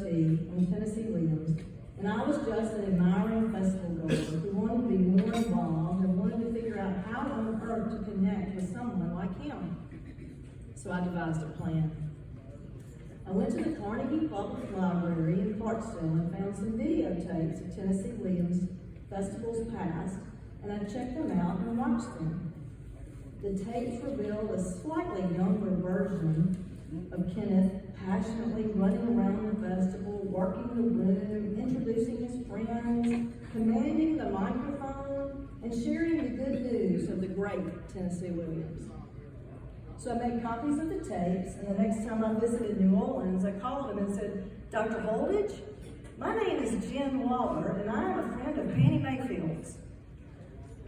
on Tennessee Williams, and I was just an admiring festival goer who wanted to be more involved and wanted to figure out how on earth to connect with someone like him. So I devised a plan. I went to the Carnegie Public Library in Clarksville and found some videotapes of Tennessee Williams festivals past, and I checked them out and watched them. The tapes reveal a slightly younger version of Kenneth passionately running around the festival, working the room, introducing his friends, commanding the microphone, and sharing the good news of the great Tennessee Williams. So I made copies of the tapes, and the next time I visited New Orleans, I called him and said, "Dr. Holditch, my name is Jen Waller, and I am a friend of Penny Mayfield's.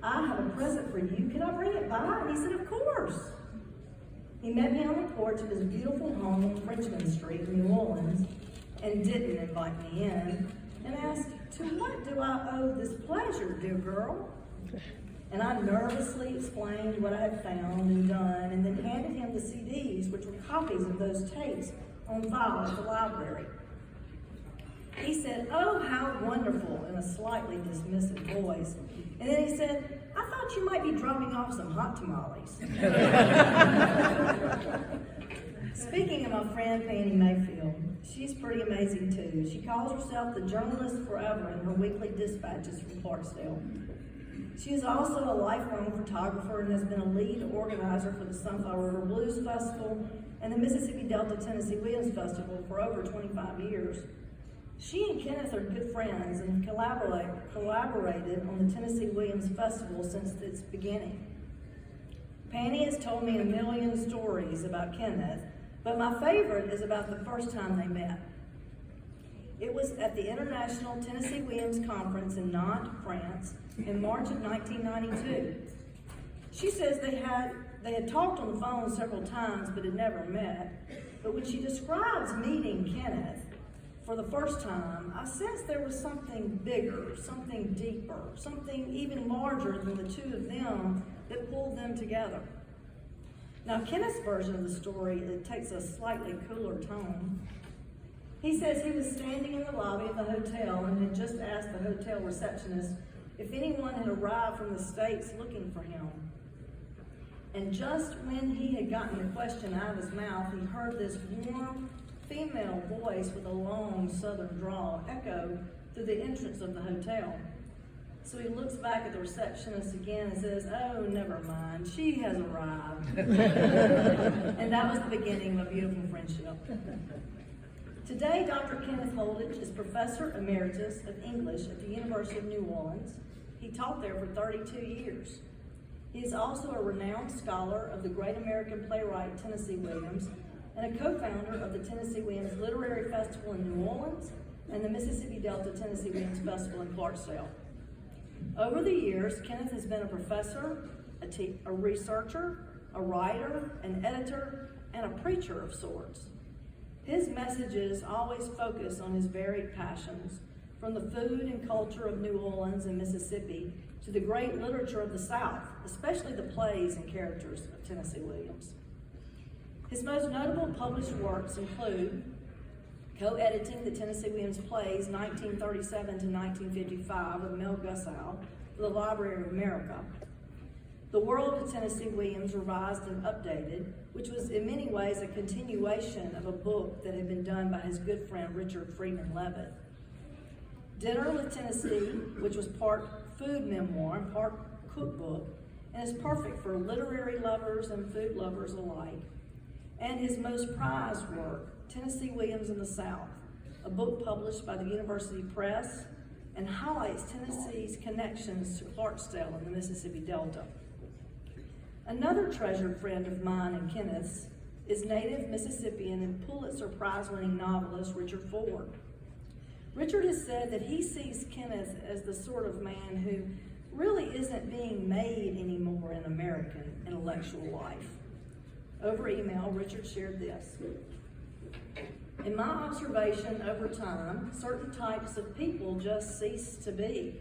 I have a present for you. Can I bring it by?" And he said, "Of course." He met me on the porch of his beautiful home on Frenchman Street in New Orleans and didn't invite me in and asked, "To what do I owe this pleasure, dear girl?" And I nervously explained what I had found and done and then handed him the CDs, which were copies of those tapes on file at the library. He said, "Oh, how wonderful," in a slightly dismissive voice. And then he said, "I thought you might be dropping off some hot tamales." Speaking of my friend Penny Mayfield, she's pretty amazing too. She calls herself the journalist forever in her weekly dispatches from Clarksdale. She is also a lifelong photographer and has been a lead organizer for the Sunflower River Blues Festival and the Mississippi Delta Tennessee Williams Festival for over 25 years. She and Kenneth are good friends and collaborated on the Tennessee Williams Festival since its beginning. Penny has told me a million stories about Kenneth, but my favorite is about the first time they met. It was at the International Tennessee Williams Conference in Nantes, France, in March of 1992. She says they had talked on the phone several times but had never met, but when she describes meeting Kenneth for the first time, I sensed there was something bigger, something deeper, something even larger than the two of them that pulled them together. Now, Kenneth's version of the story, it takes a slightly cooler tone. He says he was standing in the lobby of the hotel and had just asked the hotel receptionist if anyone had arrived from the States looking for him. And just when he had gotten the question out of his mouth, he heard this warm female voice with a long southern drawl echo through the entrance of the hotel. So he looks back at the receptionist again and says, "Oh, never mind, she has arrived." And that was the beginning of a beautiful friendship. Today, Dr. Kenneth Holditch is Professor Emeritus of English at the University of New Orleans. He taught there for 32 years. He is also a renowned scholar of the great American playwright Tennessee Williams and a co-founder of the Tennessee Williams Literary Festival in New Orleans and the Mississippi Delta Tennessee Williams Festival in Clarksdale. Over the years, Kenneth has been a professor, a researcher, a writer, an editor, and a preacher of sorts. His messages always focus on his varied passions, from the food and culture of New Orleans and Mississippi to the great literature of the South, especially the plays and characters of Tennessee Williams. His most notable published works include co-editing the Tennessee Williams plays 1937 to 1955 with Mel Gussow for the Library of America, The World of Tennessee Williams Revised and Updated, which was in many ways a continuation of a book that had been done by his good friend Richard Freeman Leavitt, Dinner with Tennessee, which was part food memoir and part cookbook, and is perfect for literary lovers and food lovers alike, and his most prized work, Tennessee Williams in the South, a book published by the University Press and highlights Tennessee's connections to Clarksdale and the Mississippi Delta. Another treasured friend of mine and Kenneth's is native Mississippian and Pulitzer Prize-winning novelist Richard Ford. Richard has said that he sees Kenneth as the sort of man who really isn't being made anymore in American intellectual life. Over email, Richard shared this. In my observation over time, certain types of people just cease to be.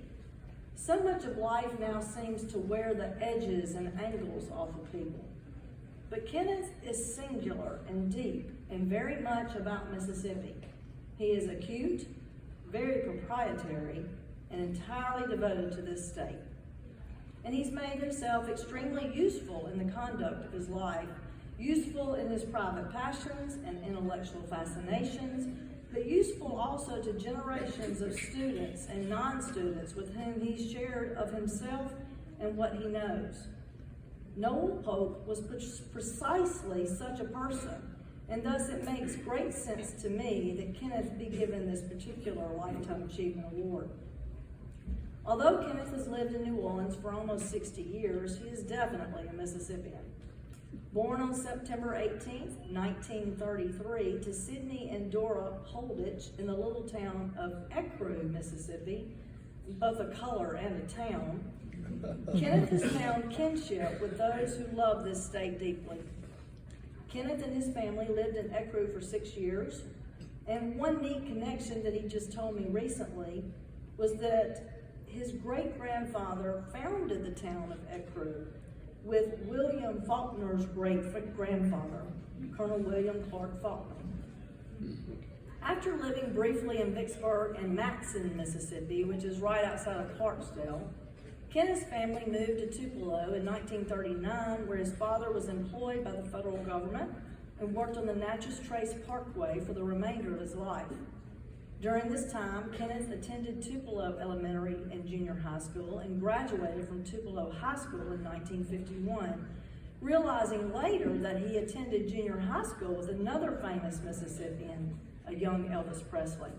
So much of life now seems to wear the edges and angles off of people. But Kenneth is singular and deep and very much about Mississippi. He is acute, very proprietary, and entirely devoted to this state. And he's made himself extremely useful in the conduct of his life, useful in his private passions and intellectual fascinations, but useful also to generations of students and non-students with whom he's shared of himself and what he knows. Noel Polk was precisely such a person, and thus it makes great sense to me that Kenneth be given this particular Lifetime Achievement Award. Although Kenneth has lived in New Orleans for almost 60 years, he is definitely a Mississippian. Born on September 18, 1933, to Sidney and Dora Holditch in the little town of Ecru, Mississippi, both a color and a town, Kenneth has found kinship with those who love this state deeply. Kenneth and his family lived in Ecru for 6 years, and one neat connection that he just told me recently was that his great-grandfather founded the town of Ecru with William Faulkner's great-grandfather, Colonel William Clark Faulkner. After living briefly in Vicksburg and Matson, Mississippi, which is right outside of Clarksdale, Kenneth's family moved to Tupelo in 1939, where his father was employed by the federal government and worked on the Natchez Trace Parkway for the remainder of his life. During this time, Kenneth attended Tupelo Elementary and Junior High School and graduated from Tupelo High School in 1951, realizing later that he attended junior high school with another famous Mississippian, a young Elvis Presley.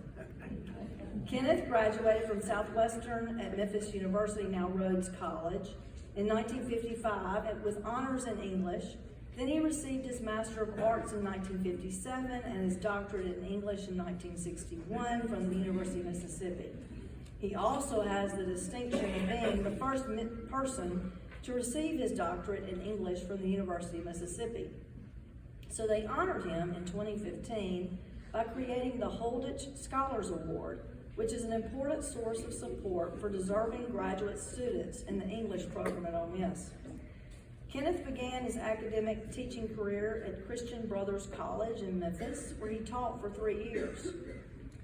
Kenneth graduated from Southwestern at Memphis University, now Rhodes College, in 1955 with honors in English. Then he received his Master of Arts in 1957 and his doctorate in English in 1961 from the University of Mississippi. He also has the distinction of being the first person to receive his doctorate in English from the University of Mississippi. So they honored him in 2015 by creating the Holditch Scholars Award, which is an important source of support for deserving graduate students in the English program at Ole Miss. Kenneth began his academic teaching career at Christian Brothers College in Memphis, where he taught for 3 years.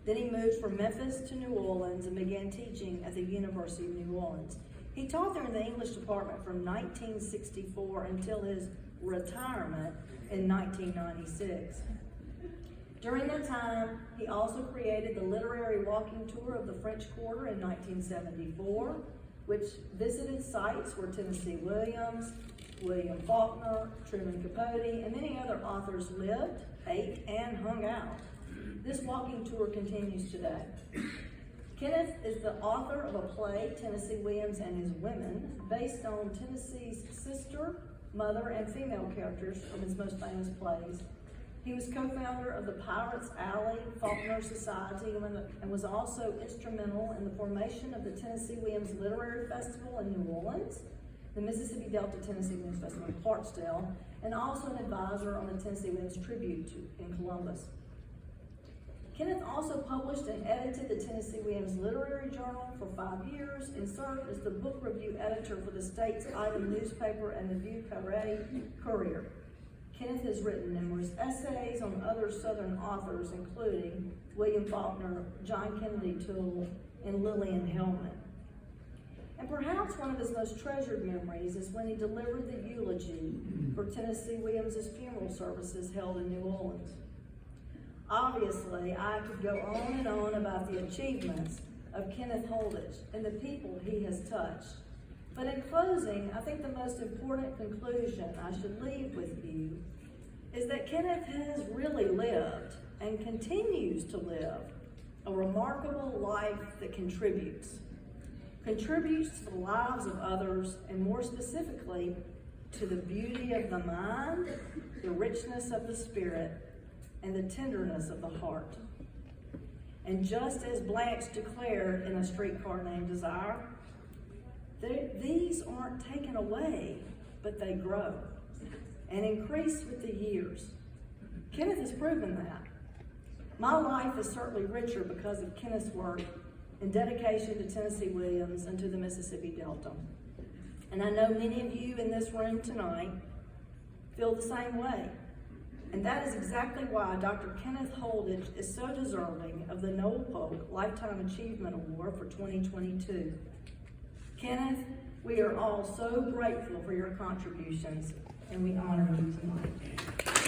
Then he moved from Memphis to New Orleans and began teaching at the University of New Orleans. He taught there in the English department from 1964 until his retirement in 1996. During that time, he also created the literary walking tour of the French Quarter in 1974, which visited sites where Tennessee Williams, William Faulkner, Truman Capote, and many other authors lived, ate, and hung out. This walking tour continues today. Kenneth is the author of a play, Tennessee Williams and His Women, based on Tennessee's sister, mother, and female characters from his most famous plays. He was co-founder of the Pirates Alley Faulkner Society and was also instrumental in the formation of the Tennessee Williams Literary Festival in New Orleans, the Mississippi Delta Tennessee Williams Festival in Clarksdale, and also an advisor on the Tennessee Williams Tribute in Columbus. Kenneth also published and edited the Tennessee Williams Literary Journal for 5 years and served as the book review editor for the state's item newspaper and the Vieux-Carré-Courier. Kenneth has written numerous essays on other Southern authors, including William Faulkner, John Kennedy Toole, and Lillian Hellman. And perhaps one of his most treasured memories is when he delivered the eulogy for Tennessee Williams' funeral services held in New Orleans. Obviously, I could go on and on about the achievements of Kenneth Holditch and the people he has touched. But in closing, I think the most important conclusion I should leave with you is that Kenneth has really lived and continues to live a remarkable life that contributes to the lives of others, and more specifically, to the beauty of the mind, the richness of the spirit, and the tenderness of the heart. And just as Blanche declared in A Streetcar Named Desire, these aren't taken away, but they grow and increase with the years. Kenneth has proven that. My life is certainly richer because of Kenneth's work and dedication to Tennessee Williams and to the Mississippi Delta. And I know many of you in this room tonight feel the same way. And that is exactly why Dr. Kenneth Holditch is so deserving of the Noel Polk Lifetime Achievement Award for 2022. Kenneth, we are all so grateful for your contributions, and we honor you tonight.